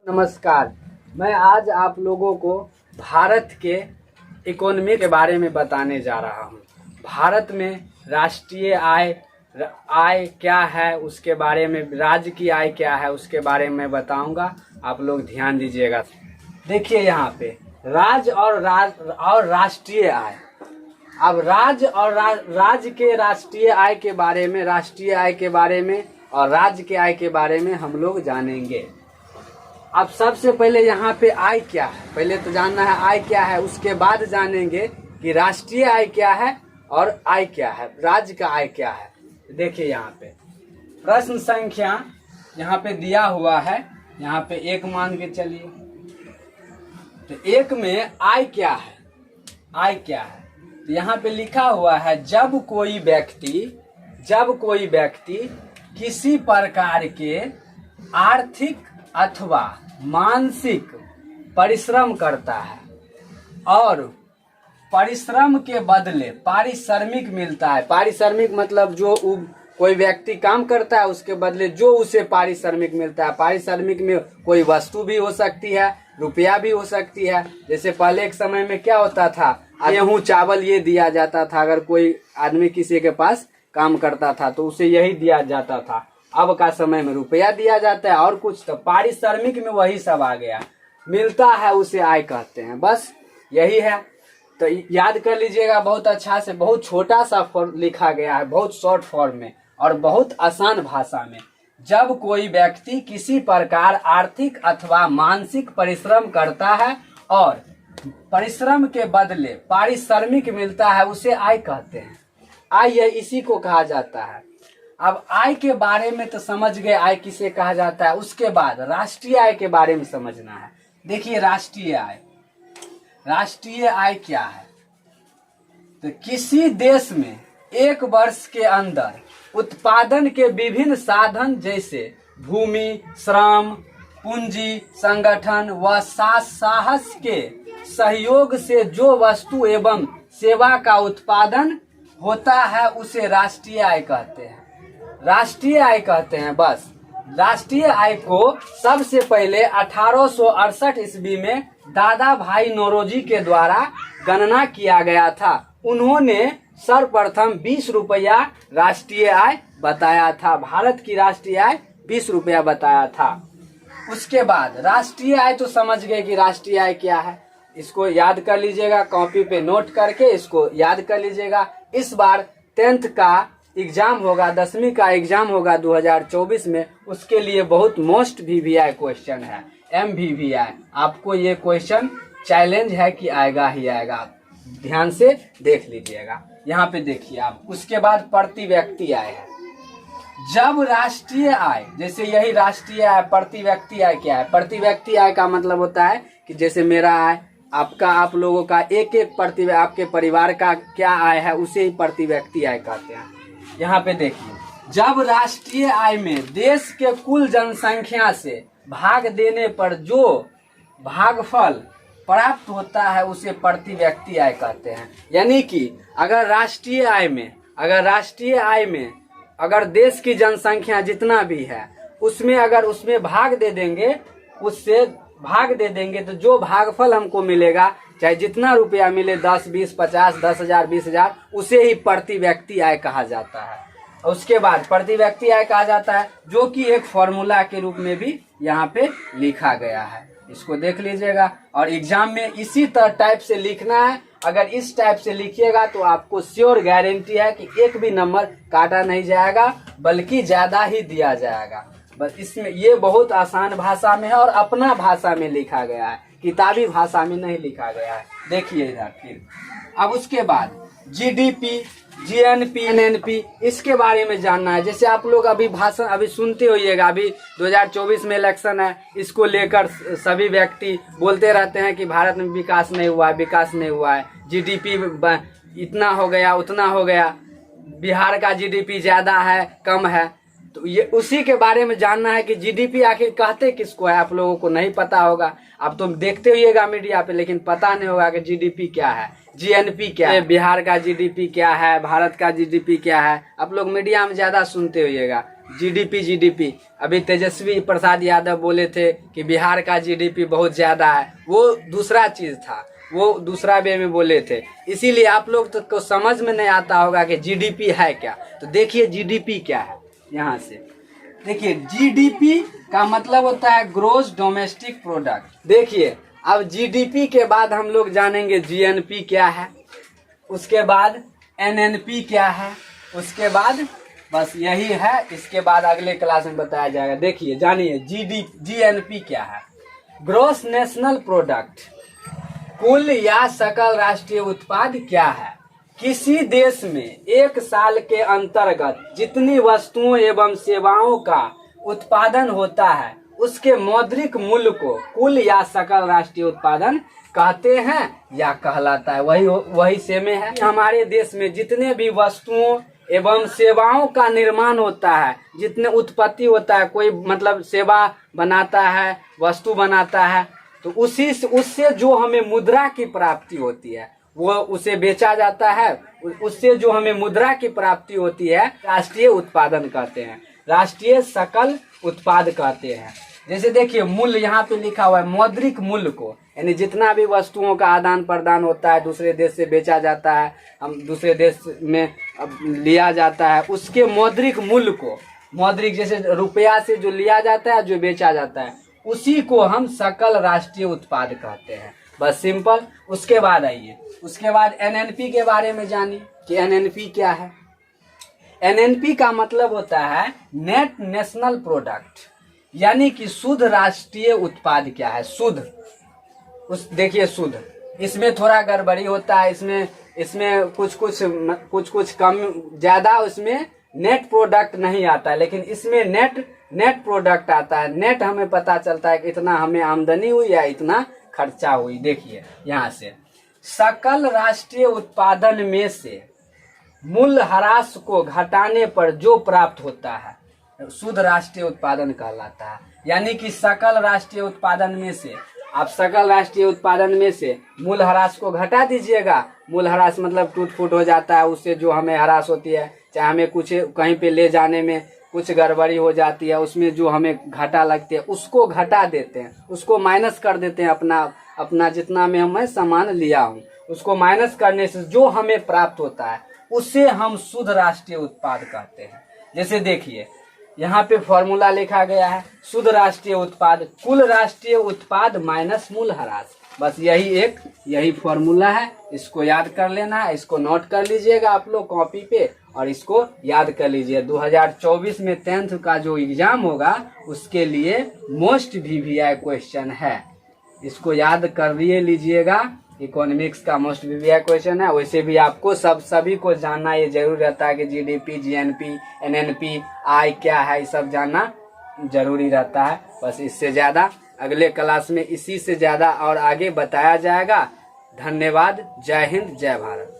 नमस्कार। मैं आज आप लोगों को भारत के इकोनॉमी के बारे में बताने जा रहा हूं। भारत में राष्ट्रीय आय क्या है उसके बारे में, राज्य की आय क्या है उसके बारे में बताऊंगा। आप लोग ध्यान दीजिएगा। देखिए यहाँ पे राज्य और राष्ट्रीय आय। अब राज्य और राज्य के राष्ट्रीय आय के बारे में, राष्ट्रीय आय के बारे में और राज्य के आय के बारे में हम लोग जानेंगे। अब सबसे पहले यहाँ पे आय क्या है, पहले तो जानना है आय क्या है, उसके बाद जानेंगे कि राष्ट्रीय आय क्या है और आय क्या है, राज्य का आय क्या है। देखिए यहाँ पे प्रश्न संख्या यहाँ पे दिया हुआ है, यहाँ पे 1 मान के चलिए। तो 1 में आय क्या है, आय क्या है, तो यहाँ पे लिखा हुआ है जब कोई व्यक्ति किसी प्रकार के आर्थिक अथवा मानसिक परिश्रम करता है और परिश्रम के बदले पारिश्रमिक मिलता है। पारिश्रमिक मतलब जो कोई व्यक्ति काम करता है उसके बदले जो उसे पारिश्रमिक मिलता है। पारिश्रमिक में कोई वस्तु भी हो सकती है, रुपया भी हो सकती है। जैसे पहले एक समय में क्या होता था, गेहूं चावल ये दिया जाता था। अगर कोई आदमी किसी के पास काम करता था तो उसे यही दिया जाता था। अब का समय में रुपया दिया जाता है और कुछ, तो पारिश्रमिक में वही सब आ गया, मिलता है उसे आय कहते हैं। बस यही है, तो याद कर लीजिएगा बहुत अच्छा से। बहुत छोटा सा फॉर्म लिखा गया है, बहुत शॉर्ट फॉर्म में और बहुत आसान भाषा में। जब कोई व्यक्ति किसी प्रकार आर्थिक अथवा मानसिक परिश्रम करता है और परिश्रम के बदले पारिश्रमिक मिलता है उसे आय कहते हैं। आय इसी को कहा जाता है। अब आय के बारे में तो समझ गए आय किसे कहा जाता है। उसके बाद राष्ट्रीय आय के बारे में समझना है। देखिए राष्ट्रीय आय, राष्ट्रीय आय क्या है, तो किसी देश में 1 वर्ष के अंदर उत्पादन के विभिन्न साधन जैसे भूमि, श्रम, पूंजी, संगठन व साहस के सहयोग से जो वस्तु एवं सेवा का उत्पादन होता है उसे राष्ट्रीय आय कहते हैं। राष्ट्रीय आय कहते हैं। बस राष्ट्रीय आय को सबसे पहले 1868 ईस्वी में दादा भाई नौरोजी के द्वारा गणना किया गया था। उन्होंने सर्वप्रथम 20 रुपया राष्ट्रीय आय बताया था। भारत की राष्ट्रीय आय 20 रुपया बताया था। उसके बाद राष्ट्रीय आय तो समझ गए कि राष्ट्रीय आय क्या है। इसको याद कर लीजिएगा, कॉपी पे नोट करके इसको याद कर लीजिएगा। इस बार 10th का एग्जाम होगा, 10वीं का एग्जाम होगा 2024 में। उसके लिए बहुत मोस्ट VVI क्वेश्चन है, MVVI। आपको ये क्वेश्चन चैलेंज है कि आएगा ही आएगा। ध्यान से देख लीजिएगा। यहाँ पे देखिए आप। उसके बाद प्रति व्यक्ति आय है। जब राष्ट्रीय आय, जैसे यही राष्ट्रीय आय, प्रति व्यक्ति आय क्या है? प्रति व्यक्ति आय का मतलब होता है कि जैसे मेरा आय, आपका, आप लोगों का एक प्रति, आपके परिवार का क्या आय है उसे ही प्रति व्यक्ति आय कहते हैं। यहाँ पे देखिए, जब राष्ट्रीय आय में देश के कुल जनसंख्या से भाग देने पर जो भागफल प्राप्त होता है उसे प्रति व्यक्ति आय कहते हैं। यानी कि अगर राष्ट्रीय आय में अगर देश की जनसंख्या जितना भी है उसमें अगर उसमें भाग दे देंगे तो जो भागफल हमको मिलेगा, चाहे जितना रुपया मिले, 10, 20, 50, 10,000, 20,000, उसे ही प्रति व्यक्ति आय कहा जाता है। उसके बाद प्रति व्यक्ति आय कहा जाता है, जो कि एक फॉर्मूला के रूप में भी यहाँ पे लिखा गया है। इसको देख लीजिएगा और एग्जाम में इसी टाइप से लिखना है। अगर इस टाइप से लिखिएगा तो आपको श्योर गारंटी है कि एक भी नंबर काटा नहीं जाएगा, बल्कि ज्यादा ही दिया जाएगा। बस इसमें ये बहुत आसान भाषा में है और अपना भाषा में लिखा गया है, किताबी भाषा में नहीं लिखा गया है। देखिए इधर फिर। अब उसके बाद GDP, GNP, NNP, इसके बारे में जानना है। जैसे आप लोग अभी भाषण अभी सुनते होइएगा, अभी 2024 में इलेक्शन है, इसको लेकर सभी व्यक्ति बोलते रहते हैं कि भारत में विकास नहीं हुआ है, GDP इतना हो गया, उतना हो गया, बिहार का GDP ज्यादा है, कम है। तो ये उसी के बारे में जानना है कि GDP आखिर कहते किसको है। आप लोगों को नहीं पता होगा, आप तो देखते होइएगा मीडिया पे, लेकिन पता नहीं होगा कि GDP क्या है, GNP क्या है, बिहार का GDP क्या है, भारत का GDP क्या है। आप लोग मीडिया में ज्यादा सुनते होइएगा, जीडीपी अभी तेजस्वी प्रसाद यादव बोले थे कि बिहार का जीडीपी बहुत ज्यादा है, वो दूसरा चीज था, वो दूसरा वे में बोले थे। इसीलिए आप लोग तो को समझ में नहीं आता होगा कि जीडीपी है क्या। तो देखिए जीडीपी क्या है। यहाँ से देखिए जीडीपी का मतलब होता है ग्रोस डोमेस्टिक प्रोडक्ट। देखिए अब जीडीपी के बाद हम लोग जानेंगे जीएनपी क्या है, उसके बाद एनएनपी क्या है, उसके बाद बस यही है, इसके बाद अगले क्लास में बताया जाएगा। देखिए जानिए जीएनपी क्या है। ग्रोस नेशनल प्रोडक्ट, कुल या सकल राष्ट्रीय उत्पाद क्या है। किसी देश में एक साल के अंतर्गत जितनी वस्तुओं एवं सेवाओं का उत्पादन होता है उसके मौद्रिक मूल्य को कुल या सकल राष्ट्रीय उत्पादन कहते हैं या कहलाता है। वही सेमे है। हमारे देश में जितने भी वस्तुओं एवं सेवाओं का निर्माण होता है, जितने उत्पत्ति होता है, कोई मतलब सेवा बनाता है, वस्तु बनाता है, तो उससे जो हमें मुद्रा की प्राप्ति होती है वो उसे बेचा जाता है। उससे जो हमें मुद्रा की प्राप्ति होती है राष्ट्रीय उत्पादन कहते हैं, राष्ट्रीय सकल उत्पाद कहते हैं। जैसे देखिए मूल्य यहाँ पे लिखा हुआ है, मौद्रिक मूल्य को, यानी जितना भी वस्तुओं का आदान प्रदान होता है, दूसरे देश से बेचा जाता है, हम दूसरे देश में लिया जाता है, उसके मौद्रिक मूल्य को, मौद्रिक जैसे रुपया से जो लिया जाता है, जो बेचा जाता है, उसी को हम सकल राष्ट्रीय उत्पाद कहते हैं। बस सिंपल। उसके बाद आइए, उसके बाद एनएनपी के बारे में जानिए कि एनएनपी क्या है। एनएनपी का मतलब होता है नेट नेशनल प्रोडक्ट, यानी कि शुद्ध राष्ट्रीय उत्पाद क्या है। शुद्ध, उस देखिए शुद्ध, इसमें थोड़ा गड़बड़ी होता है, इसमें कुछ कम ज्यादा उसमें नेट प्रोडक्ट नहीं आता है, लेकिन इसमें नेट प्रोडक्ट आता है। नेट हमें पता चलता है कि इतना हमें आमदनी हुई या इतना खर्चा हुई। देखिए यहाँ से सकल राष्ट्रीय उत्पादन में से मूल्य ह्रास को घटाने पर जो प्राप्त होता है शुद्ध राष्ट्रीय उत्पादन कहलाता है। यानी कि सकल राष्ट्रीय उत्पादन में से, आप सकल राष्ट्रीय उत्पादन में से मूल्य ह्रास को घटा दीजिएगा। मूल्य ह्रास मतलब टूट फूट हो जाता है, उससे जो हमें ह्रास होती है, चाहे हमें कुछ कहीं पे ले जाने में कुछ गड़बड़ी हो जाती है, उसमें जो हमें घाटा लगती है उसको घटा देते हैं, उसको माइनस कर देते हैं। अपना जितना में मैं सामान लिया हूँ उसको माइनस करने से जो हमें प्राप्त होता है उसे हम शुद्ध राष्ट्रीय उत्पाद कहते हैं। जैसे देखिए यहाँ पे फॉर्मूला लिखा गया है, शुद्ध राष्ट्रीय उत्पाद कुल राष्ट्रीय उत्पाद माइनस मूल्य ह्रास। बस यही फॉर्मूला है, इसको याद कर लेना है, इसको नोट कर लीजिएगा आप लोग कॉपी पे और इसको याद कर लीजिए। 2024 में 10th का जो एग्जाम होगा उसके लिए मोस्ट VVI क्वेश्चन है, इसको याद कर लीजिएगा। इकोनॉमिक्स का मोस्ट VVI क्वेश्चन है। वैसे भी आपको सभी को जानना ये जरूर रहता है कि जीडीपी, जीएनपी, एनएनपी, आय क्या है, ये सब जानना जरूरी रहता है। बस इससे ज्यादा अगले क्लास में इसी से ज्यादा और आगे बताया जाएगा। धन्यवाद। जय हिंद, जय भारत।